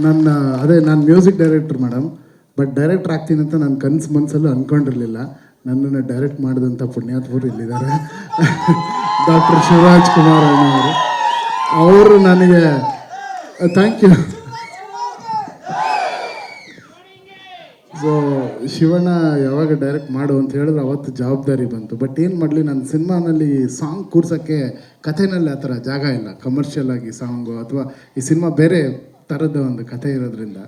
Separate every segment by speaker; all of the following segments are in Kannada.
Speaker 1: ನನ್ನ ನಾನು music director madam. But director ಆಗ್ತೀನಿ ಅಂತ ನಾನು ಮನಸ್ಸಲ್ಲೂ ಅಂದ್ಕೊಂಡಿರಲಿಲ್ಲ. ನನ್ನನ್ನು ಡೈರೆಕ್ಟ್ ಮಾಡಿದಂಥ ಪುಣ್ಯಾತ್ಮರು ಇಲ್ಲಿದ್ದಾರೆ. ಡಾಕ್ಟರ್ ಶಿವರಾಜ್ ಕುಮಾರ್ ಅವರು ನನಗೆ ಥ್ಯಾಂಕ್ ಯು. ಸೊ ಶಿವಣ್ಣ ಯಾವಾಗ ಡೈರೆಕ್ಟ್ ಮಾಡು ಅಂತ ಹೇಳಿದ್ರೆ ಅವತ್ತು ಜವಾಬ್ದಾರಿ ಬಂತು. ಬಟ್ ಏನು ಮಾಡಲಿ, ನನ್ನ ಸಿನಿಮಾನಲ್ಲಿ ಸಾಂಗ್ ಕೂರ್ಸೋಕ್ಕೆ ಕಥೆನಲ್ಲಿ ಆ ಥರ ಜಾಗ ಇಲ್ಲ. ಕಮರ್ಷಿಯಲ್ ಆಗಿ ಸಾಂಗು ಅಥವಾ ಈ ಸಿನಿಮಾ ಬೇರೆ ಥರದ ಒಂದು ಕಥೆ ಇರೋದ್ರಿಂದ.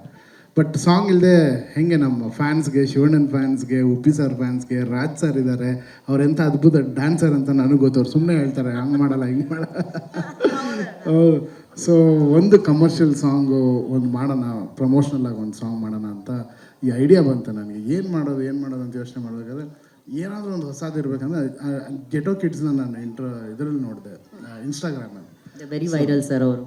Speaker 1: ಬಟ್ ಸಾಂಗ್ ಇಲ್ಲದೆ ಹೆಂಗೆ ನಮ್ಮ ಫ್ಯಾನ್ಸ್ಗೆ, ಶಿವಣ್ಣನ ಫ್ಯಾನ್ಸ್ಗೆ, ಉಪ್ಪಿ ಸರ್ ಫ್ಯಾನ್ಸ್ಗೆ, ರಾಜ್ ಸರ್ ಇದ್ದಾರೆ, ಅವ್ರು ಎಂಥ ಅದ್ಭುತ ಡ್ಯಾನ್ಸರ್ ಅಂತ ನನಗೆ ಗೊತ್ತವ್ರು. ಸುಮ್ಮನೆ ಹೇಳ್ತಾರೆ ಹಂಗೆ ಮಾಡಲ್ಲ ಹಿಂಗೆ ಮಾಡಲ್ಲ. ಸೊ ಒಂದು ಕಮರ್ಷಿಯಲ್ ಸಾಂಗು ಒಂದು ಮಾಡೋಣ, ಪ್ರಮೋಷ್ನಲ್ ಆಗಿ ಒಂದು ಸಾಂಗ್ ಮಾಡೋಣ ಅಂತ ಈ ಐಡಿಯಾ ಬಂತು ನನಗೆ. ಏನು ಮಾಡೋದು ಅಂತ ಯೋಚನೆ ಮಾಡಬೇಕಾದ್ರೆ ಏನಾದರೂ ಒಂದು ಹೊಸದು ಇರಬೇಕಂದ್ರೆ ಗೆಟೋ ಕಿಡ್ಸ್ನ ನಾನು ಇದರಲ್ಲಿ ನೋಡಿದೆ, ಇನ್ಸ್ಟಾಗ್ರಾಮಲ್ಲಿ.
Speaker 2: ವೆರಿ ವೈರಲ್ ಸರ್ ಅವರು.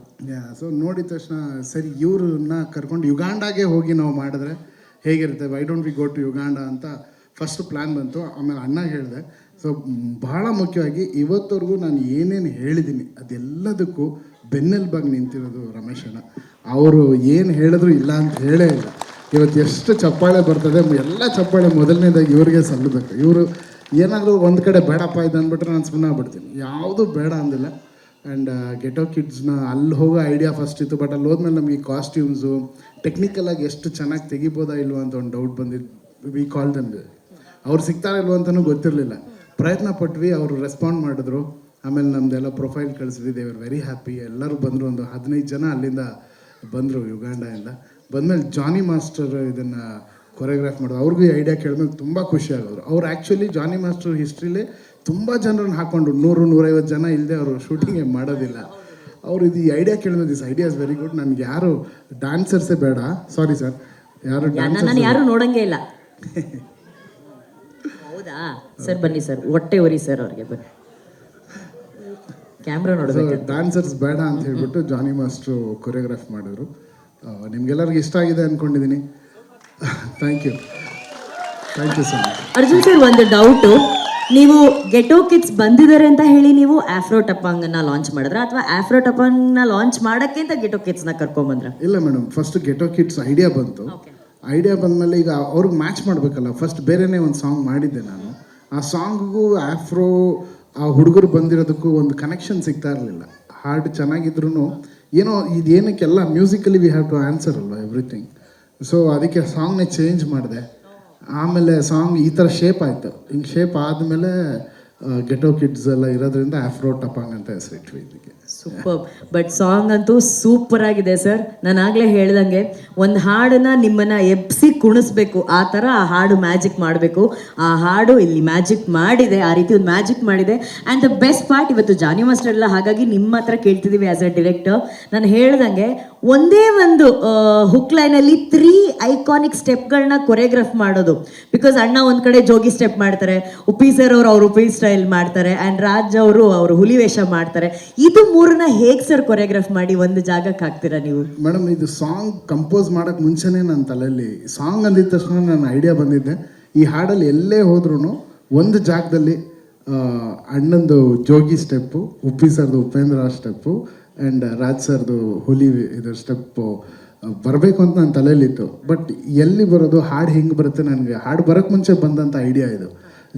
Speaker 1: ಸೊ ನೋಡಿದ ತಕ್ಷಣ ಸರಿ ಇವ್ರನ್ನ ಕರ್ಕೊಂಡು ಯುಗಾಂಡಾಗೆ ಹೋಗಿ ನಾವು ಮಾಡಿದ್ರೆ ಹೇಗಿರುತ್ತೆ, why don't we go to Uganda ಅಂತ ಫಸ್ಟ್ ಪ್ಲ್ಯಾನ್ ಬಂತು. ಆಮೇಲೆ ಅಣ್ಣ ಹೇಳಿದೆ. ಸೊ ಬಹಳ ಮುಖ್ಯವಾಗಿ ಇವತ್ತವರೆಗೂ ನಾನು ಏನೇನು ಹೇಳಿದ್ದೀನಿ ಅದೆಲ್ಲದಕ್ಕೂ ಬೆನ್ನೆಲುಬಾಗಿ ನಿಂತಿರೋದು ರಮೇಶ್ ಅಣ್ಣ. ಅವರು ಏನು ಹೇಳಿದ್ರು ಇಲ್ಲ ಅಂತ ಹೇಳೇ ಇಲ್ಲ. ಇವತ್ತು ಎಷ್ಟು ಚಪ್ಪಾಳೆ ಬರ್ತದೆ, ಎಲ್ಲ ಚಪ್ಪಾಳೆ ಮೊದಲನೇದಾಗಿ ಇವ್ರಿಗೆ ಸಲ್ಲಬೇಕು. ಇವರು ಏನಾದರೂ ಒಂದು ಕಡೆ ಬೇಡಪ್ಪ ಇದು ಅಂದ್ಬಿಟ್ರೆ ನಾನು ಸುಮ್ಮನೆ ಆಗ್ಬಿಡ್ತೀನಿ, ಯಾವುದೂ ಬೇಡ ಅಂದಿಲ್ಲ. ಆ್ಯಂಡ್ ಗೆಟೋ ಕಿಡ್ಸ್ನ ಅಲ್ಲಿ ಹೋಗೋ ಐಡಿಯಾ ಫಸ್ಟ್ ಇತ್ತು. ಬಟ್ ಅಲ್ಲಿ ಹೋದ್ಮೇಲೆ ನಮಗೆ ಕಾಸ್ಟ್ಯೂಮ್ಸು ಟೆಕ್ನಿಕಲಾಗಿ ಎಷ್ಟು ಚೆನ್ನಾಗಿ ತೆಗಿಬೋದಾ ಇಲ್ವೋ ಅಂತ ಒಂದು ಡೌಟ್ ಬಂದಿದ್ದು. ವಿ ಕಾಲ್ ದಮ್, ಅವ್ರು ಸಿಗ್ತಾರೋ ಇಲ್ವೋ ಅಂತಲೂ ಗೊತ್ತಿರಲಿಲ್ಲ. ಪ್ರಯತ್ನ ಪಟ್ವಿ, ಅವರು ರೆಸ್ಪಾಂಡ್ ಮಾಡಿದ್ರು. ಆಮೇಲೆ ನಮ್ಮದೆಲ್ಲ ಪ್ರೊಫೈಲ್ ಕಳಿಸಿದ್ವಿ. They are very happy. ಎಲ್ಲರೂ ಬಂದರು, ಒಂದು 15 ಜನ ಅಲ್ಲಿಂದ ಬಂದರು ಯುಗಾಂಡದಿಂದ. ಬಂದಮೇಲೆ ಜಾನಿ ಮಾಸ್ಟರ್ ಇದನ್ನು ಕೊರಿಯೋಗ್ರಾಫ್ ಮಾಡೋದು. ಅವ್ರಿಗೂ ಈ ಐಡಿಯಾ ಕೇಳಿದ್ಮೇಲೆ ತುಂಬ ಖುಷಿ ಆಗೋರು. ಅವ್ರು ಆ್ಯಕ್ಚುಲಿ ಜಾನಿ ಮಾಸ್ಟರ್ ಹಿಸ್ಟ್ರಿಲೇ ತುಂಬ ಜನರನ್ನು ಹಾಕ್ಕೊಂಡು 100-150 ಜನ ಇಲ್ಲದೆ ಅವರು ಶೂಟಿಂಗೇ ಮಾಡೋದಿಲ್ಲ. ಅವರು ಇದು ಈ ಐಡಿಯಾ ಕೇಳಿದ್ರೆ this idea is very good. ನನಗೆ ಯಾರು ಡ್ಯಾನ್ಸರ್ಸೇ ಬೇಡ, ಸಾರಿ ಸರ್,
Speaker 2: ಯಾರು ನೋಡಂಗೆ ಇಲ್ಲ. ಹೌದಾ ಸರ್, ಬನ್ನಿ ಸರ್, ಹೊಟ್ಟೆ ಉರಿ ಸರ್ ಅವ್ರಿಗೆ, ಬನ್ನಿ ಕ್ಯಾಮ್ರಾ ನೋಡಬೇಕು.
Speaker 1: ಡ್ಯಾನ್ಸರ್ಸ್ ಬೇಡ ಅಂತ ಹೇಳ್ಬಿಟ್ಟು ಜಾನಿ ಮಾಸ್ಟ್ರು ಕೊರಿಯೋಗ್ರಾಫ್ ಮಾಡಿದ್ರು. ನಿಮ್ಗೆಲ್ಲರಿಗೂ ಇಷ್ಟ ಆಗಿದೆ ಅಂದ್ಕೊಂಡಿದ್ದೀನಿ. Thank you so much.
Speaker 2: Arjun sir, ಒಂದು ಡೌಟು, ನೀವು ಗೆಟೋ ಕಿಡ್ಸ್ ಬಂದಿದ್ದಾರೆ ಅಂತ ಹೇಳಿ ನೀವು ಆಫ್ರೋ ಟಪಾಂಗನ್ನ ಲಾಂಚ್ ಮಾಡಿದ್ರ ಅಥವಾ ಆಫ್ರೋ ಟಪಾಂಗ್ನ ಲಾಂಚ್ ಮಾಡೋಕ್ಕೆ ಅಂತ ಗೆಟೋ ಕಿಡ್ಸ್ನ ಕರ್ಕೊಂಬಂದ್ರ?
Speaker 1: ಇಲ್ಲ ಮೇಡಮ್, ಫಸ್ಟ್ ಗೆಟೋ ಕಿಡ್ಸ್ ಐಡಿಯಾ ಬಂತು. ಐಡಿಯಾ ಬಂದಮೇಲೆ ಈಗ ಅವ್ರಿಗೆ ಮ್ಯಾಚ್ ಮಾಡಬೇಕಲ್ಲ, ಫಸ್ಟ್ ಬೇರೆನೇ ಒಂದು ಸಾಂಗ್ ಮಾಡಿದ್ದೆ ನಾನು. ಆ ಸಾಂಗ್ಗೂ ಆಫ್ರೋ ಆ ಹುಡುಗರು ಬಂದಿರೋದಕ್ಕೂ ಒಂದು ಕನೆಕ್ಷನ್ ಸಿಗ್ತಾ ಇರಲಿಲ್ಲ. ಹಾಡು ಚೆನ್ನಾಗಿದ್ರು ಏನೋ ಇದೇನಕ್ಕೆಲ್ಲ musically we have to answer ಅಲ್ವಾ ಎವ್ರಿಥಿಂಗ್. ಸೊ ಅದಕ್ಕೆ ಸಾಂಗ್ನೇ ಚೇಂಜ್ ಮಾಡಿದೆ. ಆಮೇಲೆ ಸಾಂಗ್ ಈ ಥರ ಶೇಪ್ ಆಯಿತು. ಹಿಂಗೆ ಶೇಪ್ ಆದಮೇಲೆ ಗೆಟೋ ಕಿಡ್ಸ್ ಎಲ್ಲ ಇರೋದ್ರಿಂದ ಆಫ್ರೋ ಟಪಾಂಗ್ ಅಂತ ಹೆಸರಿಟ್ವಿ ಇದಕ್ಕೆ.
Speaker 2: ಸೂಪರ್. ಬಟ್ ಸಾಂಗ್ ಅಂತೂ ಸೂಪರ್ ಆಗಿದೆ ಸರ್. ನಾನು ಆಗಲೇ ಹೇಳ್ದಂಗೆ ಒಂದು ಹಾಡನ್ನ ನಿಮ್ಮನ್ನ ಎಬ್ಸಿ ಕುಣಿಸ್ಬೇಕು, ಆ ಥರ ಆ ಹಾಡು ಮ್ಯಾಜಿಕ್ ಮಾಡಬೇಕು. ಆ ಹಾಡು ಇಲ್ಲಿ ಮ್ಯಾಜಿಕ್ ಮಾಡಿದೆ, ಆ ರೀತಿ ಒಂದು ಮ್ಯಾಜಿಕ್ ಮಾಡಿದೆ. ಆ್ಯಂಡ್ ದ ಬೆಸ್ಟ್ ಪಾರ್ಟ್, ಇವತ್ತು ಜಾನಿ ಮಾಸ್ಟರ್ ಎಲ್ಲ, ಹಾಗಾಗಿ ನಿಮ್ಮ ಹತ್ರ ಕೇಳ್ತಿದ್ದೀವಿ ಆ್ಯಸ್ ಅ ಡಿರೆಕ್ಟರ್. ನಾನು ಹೇಳ್ದಂಗೆ ಒಂದೇ ಒಂದು ಹುಕ್ ಲೈನಲ್ಲಿ 3 ಐಕಾನಿಕ್ ಸ್ಟೆಪ್ಗಳನ್ನ ಕೊರಿಯೋಗ್ರಾಫ್ ಮಾಡೋದು. ಬಿಕಾಸ್ ಅಣ್ಣ ಒಂದು ಕಡೆ ಜೋಗಿ ಸ್ಟೆಪ್ ಮಾಡ್ತಾರೆ, ಉಪ್ಪಿ ಸರ್ ಅವರು ಅವ್ರ ಉಪ್ಪಿ ಸ್ಟೈಲ್ ಮಾಡ್ತಾರೆ, ಆ್ಯಂಡ್ ರಾಜ್ ಅವರು ಹುಲಿ ವೇಷ ಮಾಡ್ತಾರೆ. ಇದು 3ನ ಹೇಗೆ ಸರ್ ಕೊರಿಯೋಗ್ರಾಫ್ ಮಾಡಿ ಒಂದು ಜಾಗಕ್ಕೆ ಹಾಕ್ತೀರಾ ನೀವು?
Speaker 1: ಮೇಡಮ್, ಇದು ಸಾಂಗ್ ಕಂಪೋಸ್ ಮಾಡೋಕ್ಕೆ ಮುಂಚೆನೇ ನನ್ನ ತಲೆಯಲ್ಲಿ ಸಾಂಗ್ ಅಂದಿದ ತಕ್ಷಣ ನನ್ನ ಐಡಿಯಾ ಬಂದಿದ್ದೆ. ಈ ಹಾಡಲ್ಲಿ ಎಲ್ಲೇ ಹೋದ್ರೂ ಒಂದು ಜಾಗದಲ್ಲಿ ಅಣ್ಣಂದು ಜೋಗಿ ಸ್ಟೆಪ್ಪು, ಉಪ್ಪಿ ಸರ್ದು ಉಪೇಂದ್ರ ಸ್ಟೆಪ್ಪು, ಆ್ಯಂಡ್ ರಾಜ್ ಸರ್ದು ಹುಲಿ ಇದರ ಸ್ಟೆಪ್ಪು ಬರಬೇಕು ಅಂತ ನನ್ನ ತಲೆಯಲ್ಲಿತ್ತು. ಬಟ್ ಎಲ್ಲಿ ಬರೋದು, ಹಾಡು ಹೆಂಗೆ ಬರುತ್ತೆ, ನನಗೆ ಹಾಡು ಬರೋಕ್ಕೆ ಮುಂಚೆ ಬಂದಂಥ ಐಡಿಯಾ ಇದು.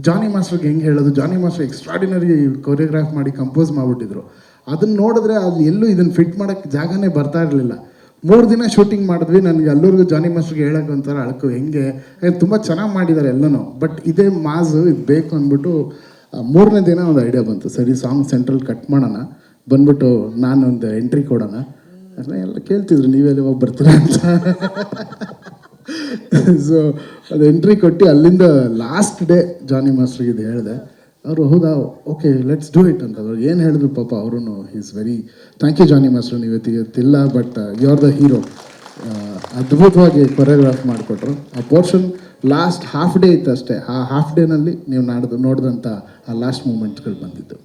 Speaker 1: ಜಾನಿ ಮಾಸ್ಟರ್ಗೆ ಹೆಂಗೆ ಹೇಳೋದು, ಜಾನಿ ಮಾಸ್ಟರ್ ಎಕ್ಸ್ಟ್ರಾಡಿನರಿ ಕೊರಿಯೋಗ್ರಾಫ್ ಮಾಡಿ ಕಂಪೋಸ್ ಮಾಡಿಬಿಟ್ಟಿದ್ರು. ಅದನ್ನು ನೋಡಿದ್ರೆ ಅಲ್ಲಿ ಎಲ್ಲೂ ಇದನ್ನು ಫಿಟ್ ಮಾಡೋಕ್ಕೆ ಜಾಗನೇ ಬರ್ತಾ ಇರಲಿಲ್ಲ. 3 ದಿನ ಶೂಟಿಂಗ್ ಮಾಡಿದ್ವಿ. ನನಗೆ ಅಲ್ಲೂರಿಗೂ ಜಾನಿ ಮಾಸ್ಟರ್ಗೆ ಹೇಳೋಕೆ ಒಂಥರ ಅಳಕು, ಹೆಂಗೆ ತುಂಬ ಚೆನ್ನಾಗಿ ಮಾಡಿದ್ದಾರೆ ಎಲ್ಲನೂ, ಬಟ್ ಇದೇ ಮಾಸು ಇದು ಬೇಕು ಅಂದ್ಬಿಟ್ಟು 3ನೇ ದಿನ ಒಂದು ಐಡಿಯಾ ಬಂತು. ಸರಿ, ಸಾಂಗ್ ಸೆಂಟ್ರಲ್ ಕಟ್ ಮಾಡೋಣ, ಬಂದ್ಬಿಟ್ಟು ನಾನೊಂದು ಎಂಟ್ರಿ ಕೊಡೋಣ. ಎಲ್ಲ ಕೇಳ್ತಿದ್ರು ನೀವೆಲ್ಲ ಹೋಗಿ ಬರ್ತೀರಾ ಅಂತ. ಸೊ ಅದು ಎಂಟ್ರಿ ಕೊಟ್ಟು ಅಲ್ಲಿಂದ ಲಾಸ್ಟ್ ಡೇ ಜಾನಿ ಮಾಸ್ಟರ್ಗೆ ಇದು ಹೇಳಿದೆ. ಅವರು ಹೌದಾ, ಓಕೆ ಲೆಟ್ಸ್ ಡೂ ಇಟ್ ಅಂತ. ಅವ್ರು ಏನು ಹೇಳಿದ್ರು ಪಾಪ ಅವರು, is very thank you Johnny master, ನೀವು ಇವತ್ತಿಲ್ಲ but you are the hero. ಅದ್ಭುತವಾಗಿ ಕೊರಿಯೋಗ್ರಾಫ್ ಮಾಡಿಕೊಟ್ರು. ಆ ಪೋರ್ಷನ್ ಲಾಸ್ಟ್ ಹಾಫ್ ಡೇ ಇತ್ತು ಅಷ್ಟೇ. ಆ ಹಾಫ್ ಡೇನಲ್ಲಿ ನೀವು ನೋಡಿದಂಥ ಆ ಲಾಸ್ಟ್ ಮೂಮೆಂಟ್ಸ್ಗಳು ಬಂದಿದ್ದು.